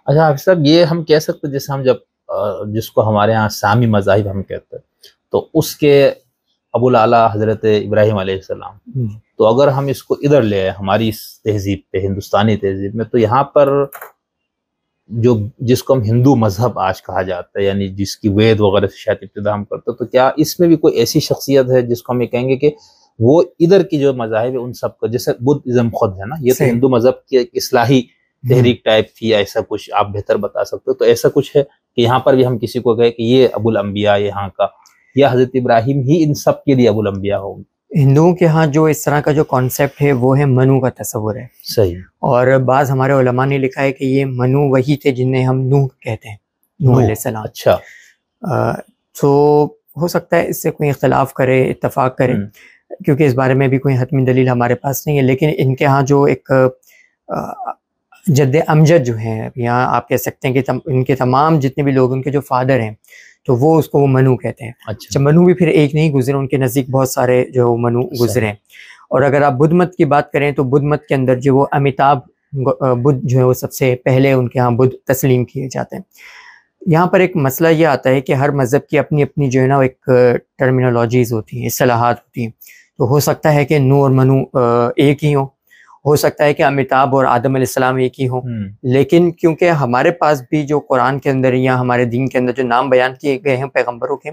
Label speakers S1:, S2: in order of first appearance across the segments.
S1: अच्छा हाफिज साहब, ये हम कह सकते हैं जैसे हम जब जिसको हमारे यहाँ सामी मज़ाहिब हम कहते हैं, तो उसके अबुल आला हजरत इब्राहिम अलैहिस्सलाम। तो अगर हम इसको इधर ले आए हमारी इस तहजीब पे, हिंदुस्तानी तहजीब में, तो यहाँ पर जो जिसको हम हिंदू मजहब आज कहा जाता है, यानी जिसकी वेद वगैरह से शायद इब्तिदा हम करते हैं, तो क्या इसमें भी कोई ऐसी शख्सियत है जिसको हम ये कहेंगे कि वो इधर की जो मजाहिब है उन सब का, जैसे बुद्धिज्म खुद है ना, ये तो
S2: सही।
S1: हिंदू मजहब की एक इस्लाही तहरीक टाइप थी, या ऐसा कुछ आप बेहतर बता सकते हो? तो ऐसा कुछ है कि यहाँ पर भी हम किसी को कहे कि ये अबुल अंबिया यहाँ का, या हजरत इब्राहिम ही इन सब के लिए अबुल अंबिया होंगे?
S2: हिंदुओं के यहाँ जो इस तरह का जो कॉन्सेप्ट है वो है मनु का तस्वुर है।
S1: सही।
S2: और बाज़ हमारे उलमा ने लिखा है कि ये मनु वही थे जिन्हें हम नूह कहते हैं, नूह अलैहिस्सलाम।
S1: अच्छा।
S2: तो हो सकता है इससे कोई इख्तलाफ करे, इत्तफाक करे, क्योंकि इस बारे में भी कोई हतमी दलील हमारे पास नहीं है। लेकिन इनके यहाँ जो एक जद्द अमजद जो है, यहाँ आप कह सकते हैं कि इनके तमाम जितने भी लोग, उनके जो फादर हैं, तो वो उसको वो मनु कहते हैं। अच्छा। मनु भी फिर एक नहीं गुजरे, उनके नज़दीक बहुत सारे जो मनु गुजरे। और अगर आप बुद्ध मत की बात करें तो बुद्ध मत के अंदर जो वो अमिताभ बुद्ध जो है वो सबसे पहले उनके यहाँ बुद्ध तस्लीम किए जाते हैं। यहाँ पर एक मसला ये आता है कि हर मज़हब की अपनी अपनी जो है ना एक टर्मिनोलॉजीज़ होती हैं, इस्तिलाहात होती हैं। तो हो सकता है कि नूह और मनु एक ही हो सकता है कि अमिताभ और आदम अलैहिस्सलाम एक ही हों। लेकिन क्योंकि हमारे पास भी जो कुरान के अंदर या हमारे दीन के अंदर जो नाम बयान किए गए हैं पैगंबरों के,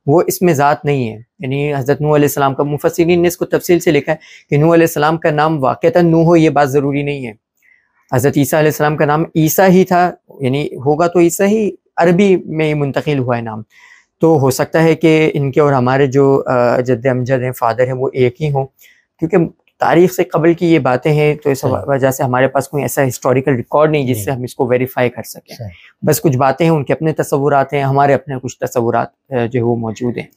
S2: वो इसमें ज़ात नहीं है। यानी हज़रत नूह अलैहिस्सलाम का, मुफस्सिरीन ने इसको तफसील से लिखा है कि नूह अलैहिस्सलाम का नाम वाक़तन नूह हो, ये बात ज़रूरी नहीं है। हज़रत ईसा अलैहिस्सलाम का नाम ईसा ही था, यानी होगा तो ईसा ही, अरबी में मुंतकिल हुआ है नाम। तो हो सकता है कि इनके और हमारे जो जद्द अमजद हैं, फादर हैं, वो एक ही हों, क्योंकि तारीख से कबल की ये बातें हैं। तो इस वजह से हमारे पास कोई ऐसा हिस्टोरिकल रिकॉर्ड नहीं जिससे हम इसको वेरीफाई कर सकें। बस कुछ बातें हैं, उनके अपने तस्वुरात हैं, हमारे अपने कुछ तस्वुरात जो वो मौजूद हैं।